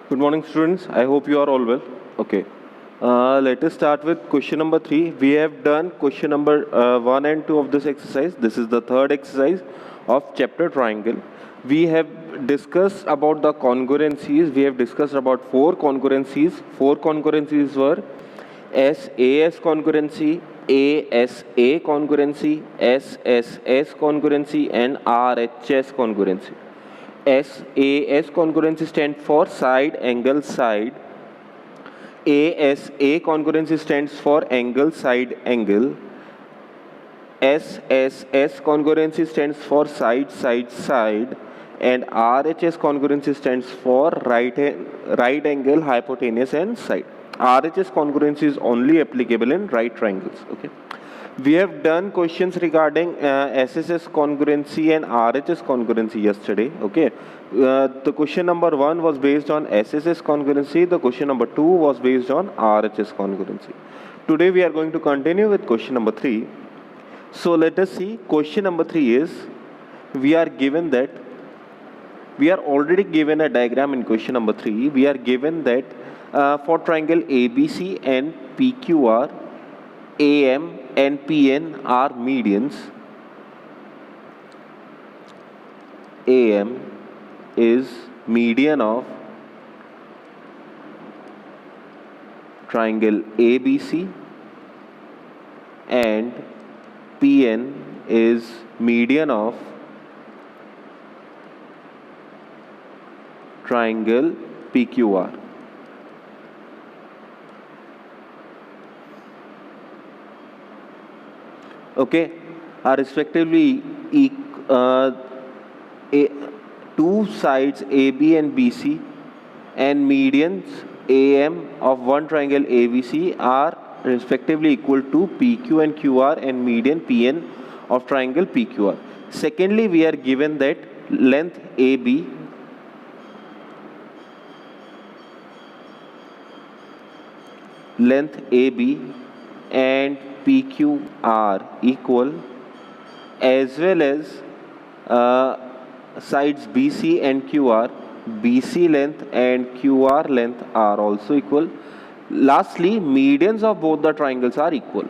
Good morning, students. I hope you are all well. Okay. Let us start with question number 3. We have done question number 1 and 2 of this exercise. This is the third exercise of chapter triangle. We have discussed about the congruencies. We have discussed about 4 congruencies. 4 congruencies were SAS congruency, ASA congruency, SSS congruency, and RHS congruency. SAS congruency stands for side angle side. ASA congruency stands for angle side angle. SSS congruency stands for side side side. And RHS congruency stands for right angle, hypotenuse, and side. RHS congruency is only applicable in right triangles. Okay. We have done questions regarding SSS congruency and RHS congruency yesterday. Okay. The question number 1 was based on SSS congruency. The question number 2 was based on RHS congruency. Today we are going to continue with question number 3. So let us see. Question number 3 is, we are given that, we are already given a diagram in question number 3. We are given that for triangle ABC and PQR, AM and PN are medians. AM is median of triangle ABC and PN is median of triangle PQR. Okay, are respectively two sides AB and BC and medians AM of one triangle ABC are respectively equal to PQ and QR and median PN of triangle PQR. Secondly, we are given that length AB and PQ are equal, as well as sides BC and QR, BC length and QR length are also equal. Lastly, medians of both the triangles are equal.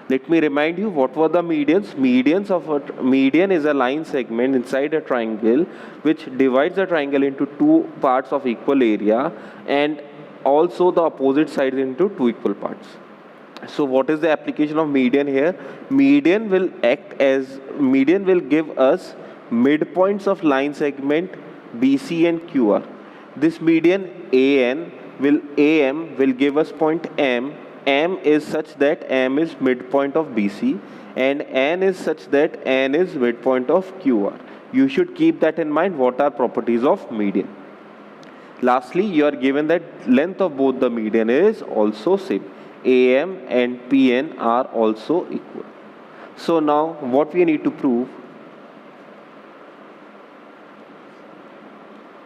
Let me remind you what were the medians. Median is a line segment inside a triangle which divides the triangle into two parts of equal area and also the opposite sides into two equal parts. So what is the application of median here? Median will give us midpoints of line segment BC and QR. This median AM will give us point M. M is such that M is midpoint of BC and N is such that N is midpoint of QR. You should keep that in mind. What are properties of median? Lastly, you are given that length of both the median is also same. AM and PN are also equal. So now what we need to prove?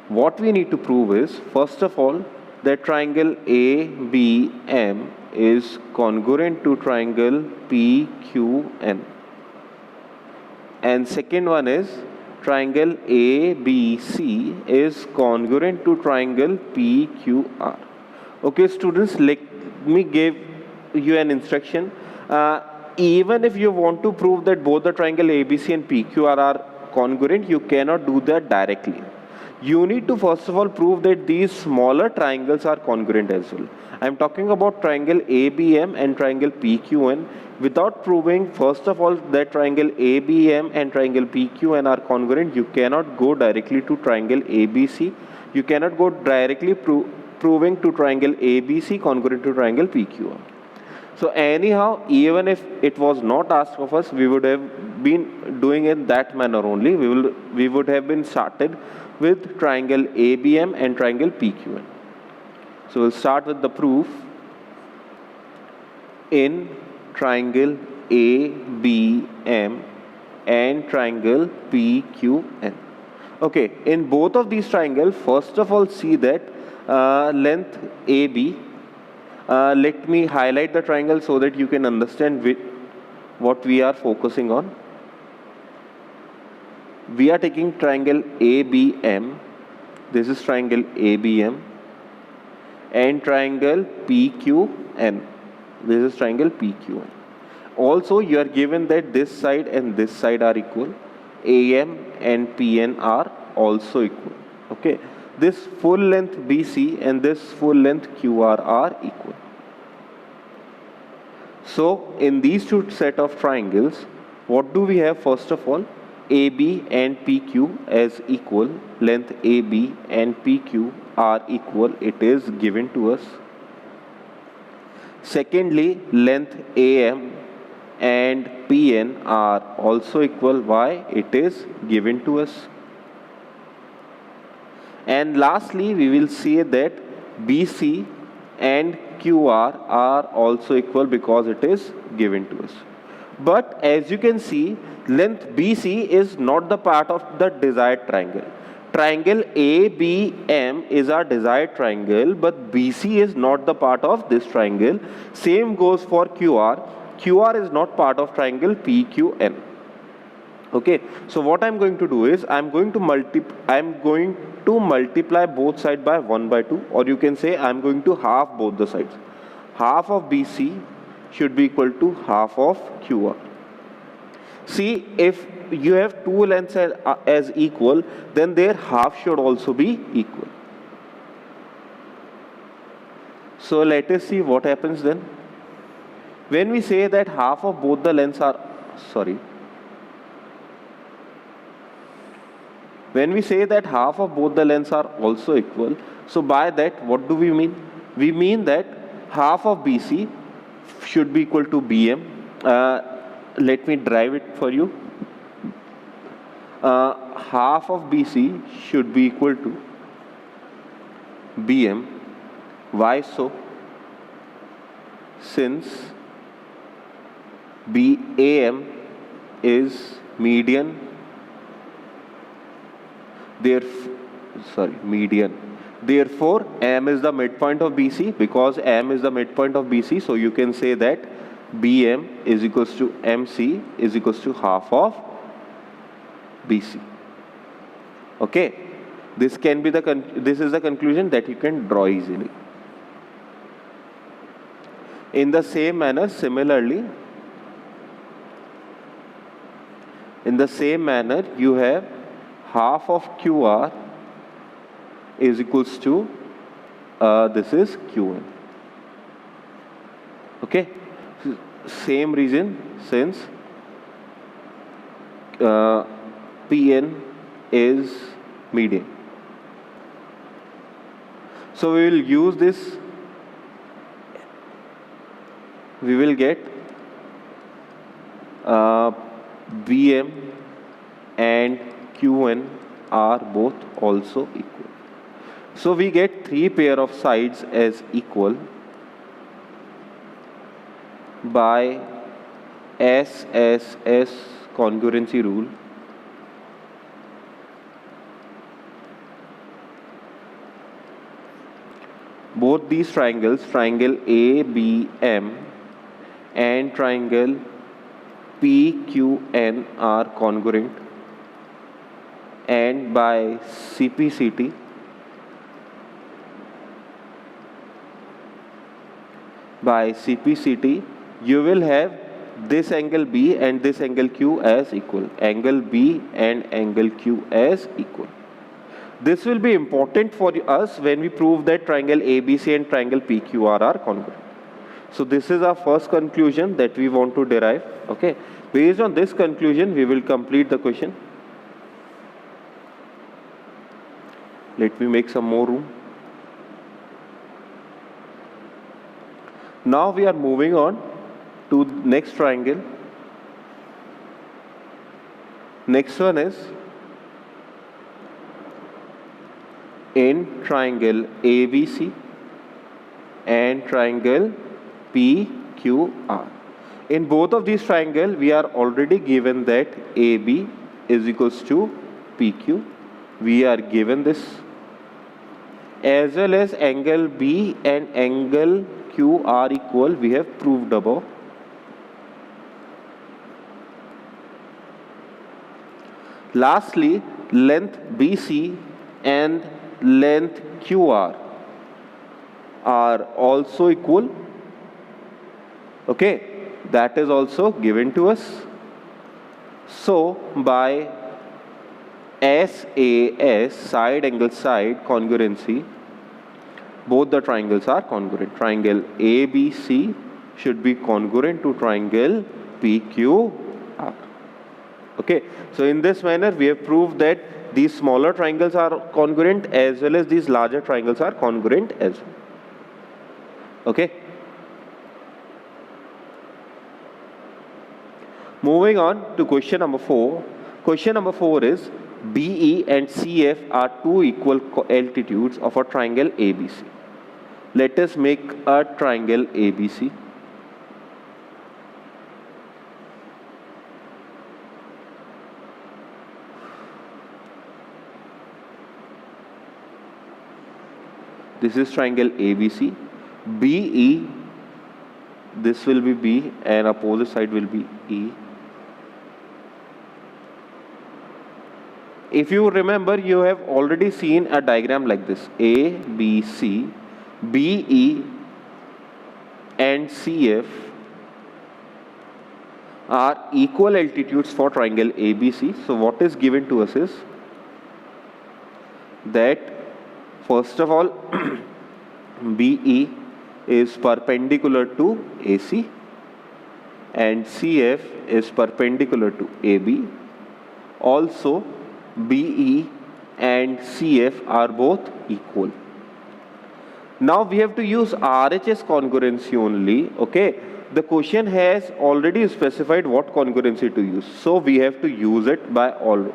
What we need to prove is, first of all, that triangle ABM is congruent to triangle PQN. And second one is, triangle ABC is congruent to triangle PQR. Okay, students, let me give you an instruction. Even if you want to prove that both the triangle ABC and PQR are congruent, you cannot do that directly. You need to first of all prove that these smaller triangles are congruent as well. I am talking about triangle ABM and triangle PQN. Without proving first of all that triangle ABM and triangle PQN are congruent, you cannot go directly to triangle ABC. You cannot go directly proving to triangle ABC congruent to triangle PQR. So anyhow, even if it was not asked of us, we would have been doing it that manner only. We would have been started with triangle ABM and triangle PQN. So we'll start with the proof. In triangle ABM and triangle PQN. Okay, in both of these triangles, first of all, see that length AB. Let me highlight the triangle so that you can understand what we are focusing on. We are taking triangle ABM. This is triangle ABM. and triangle PQN. This is triangle PQN. Also, you are given that this side and this side are equal. AM and PN are also equal. Okay. This full length BC and this full length QR are equal. So, in these two set of triangles, what do we have? First of all, AB and PQ as equal. Length AB and PQ are equal. It is given to us. Secondly, length AM and PN are also equal. Why? It is given to us. And lastly, we will see that BC and QR are also equal because it is given to us. But as you can see, length BC is not the part of the desired triangle. Triangle ABM is our desired triangle, but BC is not the part of this triangle. Same goes for QR. QR is not part of triangle PQN. Okay, so what I'm going to do is I'm going to multiply both sides by 1 by 2, or you can say I'm going to half both the sides. Half of BC should be equal to half of QR. See, if you have two lengths as equal, then their half should also be equal. So let us see what happens then. When we say that half of both the lengths are, when we say that half of both the lengths are also equal, so by that what do we mean? We mean that half of BC should be equal to BM. Let me drive it for you. Half of BC should be equal to BM. Why so? Since BAM is median, therefore M is the midpoint of BC. Because M is the midpoint of BC, so you can say that BM is equals to MC is equals to half of BC. Okay, this is the conclusion that you can draw easily. In the same manner, similarly, you have half of QR is equals to this is QN. Okay, same reason, since PN is median. So we will use this. We will get BM and QN are both also equal. So we get three pair of sides as equal by SSS congruency rule. Both these triangles, triangle ABM and triangle PQN, are congruent, and by CPCT you will have this angle B and this angle Q as equal. Angle B and angle Q as equal. This will be important for us when we prove that triangle ABC and triangle PQR are congruent. So this is our first conclusion that we want to derive. Okay. Based on this conclusion, we will complete the question. Let me make some more room. Now we are moving on to next triangle. Next one is in triangle ABC and triangle PQR. In both of these triangles, we are already given that AB is equals to PQ. We are given this, as well as angle B and angle Q are equal. We have proved above. Lastly, length BC and length QR are also equal. Okay, that is also given to us. So by SAS, side angle side congruency, both the triangles are congruent. Triangle ABC should be congruent to triangle PQR. Okay, so in this manner we have proved that these smaller triangles are congruent as well as these larger triangles are congruent as well. Okay. Moving on to question number 4. Question number 4 is BE and CF are two equal altitudes of a triangle ABC. Let us make a triangle ABC. This is triangle ABC. BE, this will be B and opposite side will be E. If you remember, you have already seen a diagram like this. A, B, C, B, E and CF are equal altitudes for triangle ABC. So what is given to us is that first of all BE is perpendicular to AC and CF is perpendicular to AB. Also BE and CF are both equal. Now we have to use RHS congruency only. Okay, the question has already specified what congruency to use, so we have to use it by all.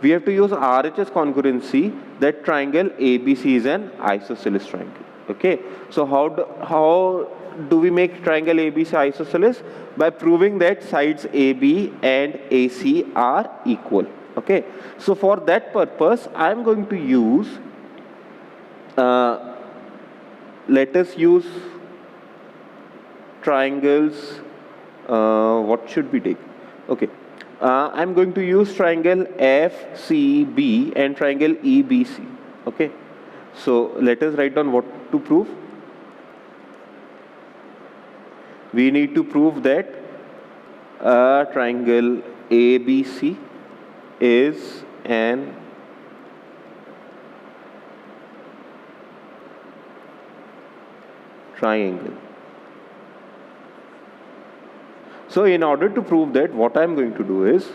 We have to use RHS congruency that triangle ABC is an isosceles triangle. Okay, so how do we make triangle ABC isosceles? By proving that sides AB and AC are equal. Okay, so for that purpose I am going to use let us use triangles. What should we take? Okay, I am going to use triangle FCB and triangle EBC. Okay, so let us write down what to prove. We need to prove that triangle ABC is an triangle. So in order to prove that, what I am going to do is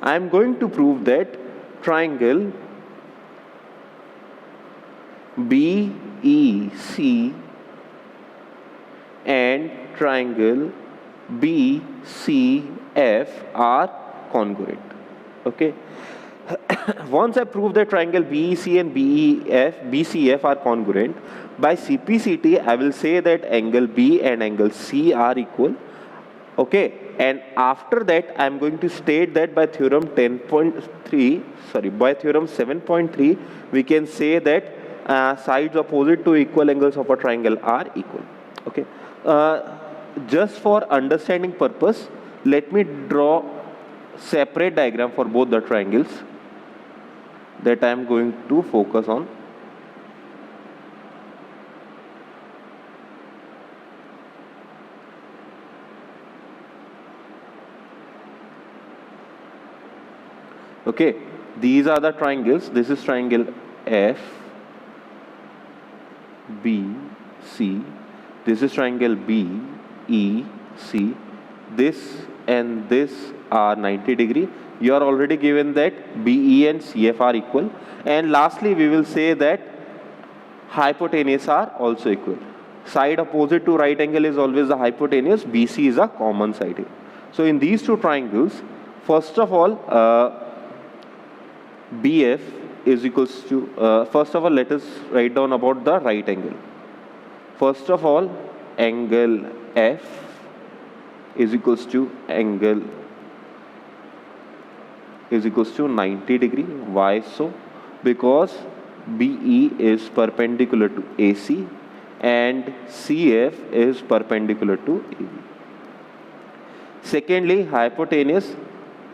I am going to prove that triangle BEC and triangle BCF are congruent. Okay. Once I prove that triangle BEC and BCF are congruent, by CPCT I will say that angle B and angle C are equal. Okay, and after that I am going to state that by theorem 7.3 we can say that sides opposite to equal angles of a triangle are equal. Okay, just for understanding purpose, let me draw separate diagram for both the triangles that I am going to focus on. Okay, these are the triangles. This is triangle F, B, C. This is triangle B, E, C. This and this are 90 degree. You are already given that BE and CF are equal. And lastly, we will say that hypotenuse are also equal. Side opposite to right angle is always the hypotenuse. BC is a common side here. So in these two triangles, first of all, BF is equals to, first of all, let us write down about the right angle. First of all, angle F is equals to angle is equals to 90 degree. Why so? Because BE is perpendicular to AC and CF is perpendicular to AB. Secondly, hypotenuse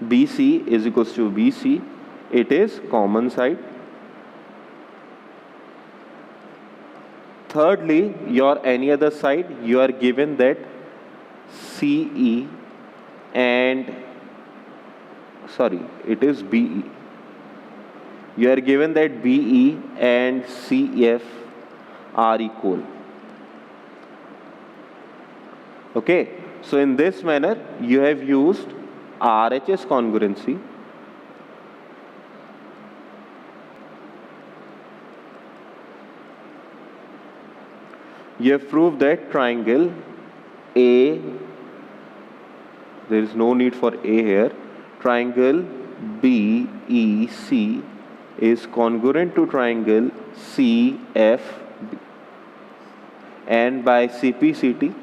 BC is equals to BC. It is common side. Thirdly, your any other side, you are given that CE and it is BE. You are given that BE and CF are equal. Okay, so in this manner, you have used RHS congruency. You have proved that triangle A, there is no need for A here, triangle BEC is congruent to triangle CFB. And by CPCT,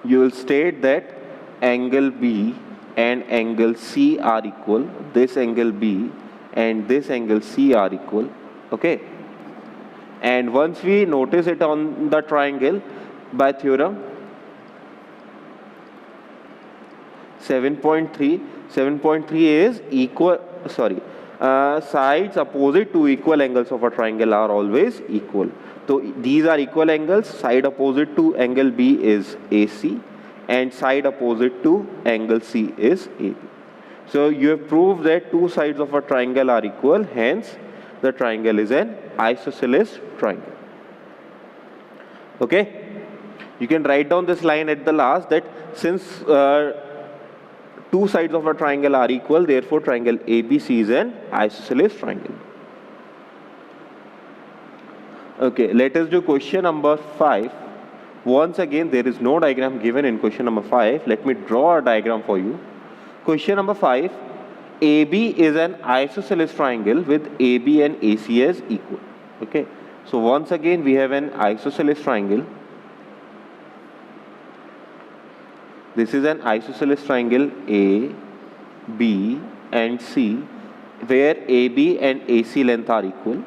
you will state that angle B and angle C are equal. This angle B and this angle C are equal. Okay. And once we notice it on the triangle by theorem 7.3 is equal, sides opposite to equal angles of a triangle are always equal. So these are equal angles. Side opposite to angle B is AC and side opposite to angle C is AB. So you have proved that two sides of a triangle are equal, hence the triangle is an isosceles triangle. Okay, you can write down this line at the last, that since two sides of a triangle are equal, therefore triangle ABC is an isosceles triangle. Okay, let us do question number 5. Once again, there is no diagram given in question number 5. Let me draw a diagram for you. Question number 5. AB is an isosceles triangle with AB and AC as equal. Okay, so once again we have an isosceles triangle. This is an isosceles triangle A, B and C, where AB and AC length are equal.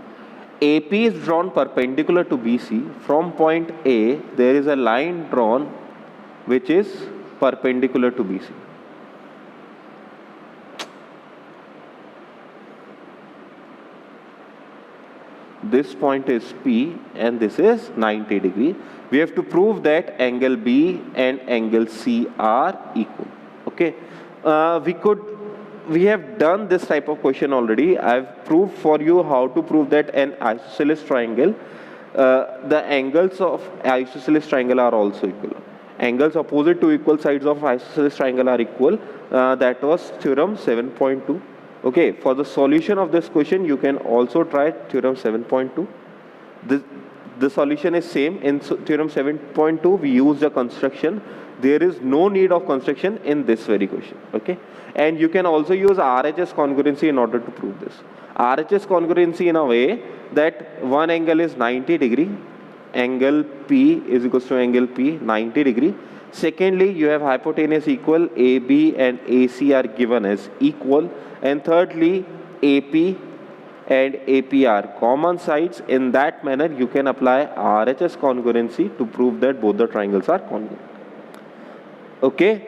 AP is drawn perpendicular to BC. From point A, there is a line drawn which is perpendicular to BC. This point is P and this is 90 degree. We have to prove that angle B and angle C are equal. Okay, we have done this type of question already. I've proved for you how to prove that an isosceles triangle, the angles of isosceles triangle are also equal. Angles opposite to equal sides of isosceles triangle are equal. That was theorem 7.2. Okay, for the solution of this question, you can also try theorem 7.2. The solution is same. In theorem 7.2, we use the construction. There is no need of construction in this very question. Okay, and you can also use RHS congruency in order to prove this. RHS congruency in a way that one angle is 90 degree, angle P is equal to angle P 90 degree. Secondly, you have hypotenuse equal, AB and AC are given as equal. And thirdly, AP and AP are common sides. In that manner, you can apply RHS congruency to prove that both the triangles are congruent. Okay,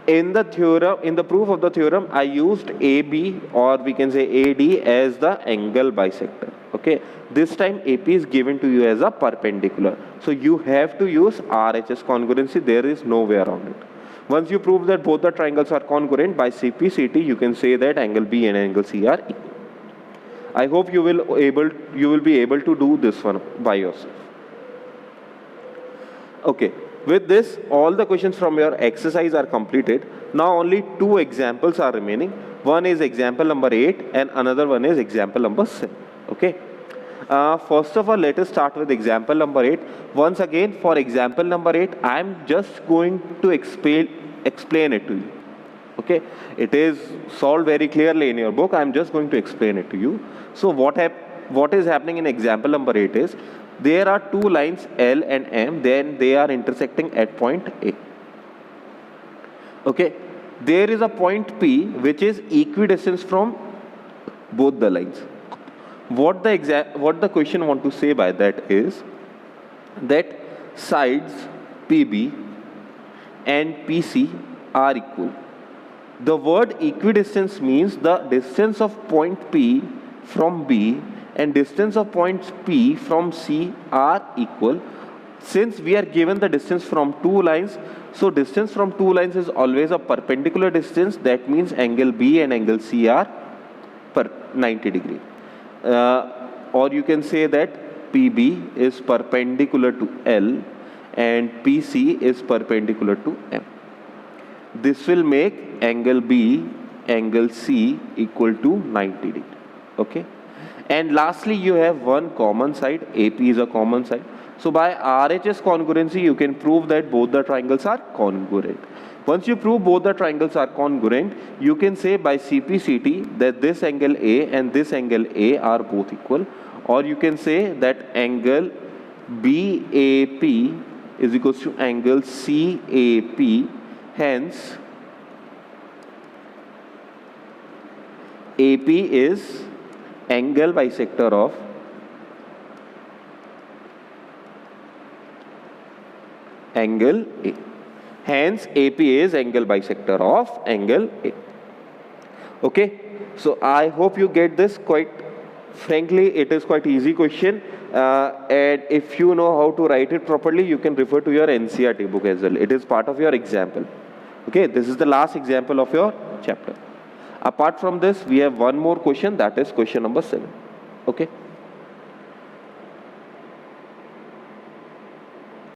in the theorem, in the proof of the theorem, I used AB, or we can say AD, as the angle bisector. Okay, this time AP is given to you as a perpendicular. So you have to use RHS congruency. There is no way around it. Once you prove that both the triangles are congruent by CPCT, you can say that angle B and angle C are equal. I hope you will be able to do this one by yourself. Okay, with this, all the questions from your exercise are completed. Now only two examples are remaining. One is example number 8 and another one is example number 7. Okay. First of all, let us start with example number 8. Once again, for example number 8, I am just going to explain it to you. Okay, it is solved very clearly in your book. I am just going to explain it to you. So what is happening in example number 8 is, there are two lines L and M, then they are intersecting at point A. Okay, there is a point P which is equidistant from both the lines. What the question want to say by that is that sides PB and PC are equal. The word equidistance means the distance of point P from B and distance of points P from C are equal. Since we are given the distance from two lines, so distance from two lines is always a perpendicular distance. That means angle B and angle C are 90 degree. Or you can say that PB is perpendicular to L and PC is perpendicular to M. This will make angle B, angle C equal to 90 degree. Okay. And lastly, you have one common side. AP is a common side. So by RHS congruency, you can prove that both the triangles are congruent. Once you prove both the triangles are congruent, you can say by CPCT that this angle A and this angle A are both equal. Or you can say that angle BAP is equal to angle CAP. Hence, AP is angle bisector of angle A. Hence, AP is angle bisector of angle A. Okay, so I hope you get this. Quite frankly, it is quite easy question. And if you know how to write it properly, you can refer to your NCERT book as well. It is part of your example. Okay, this is the last example of your chapter. Apart from this, we have one more question, that is question number 7. Okay.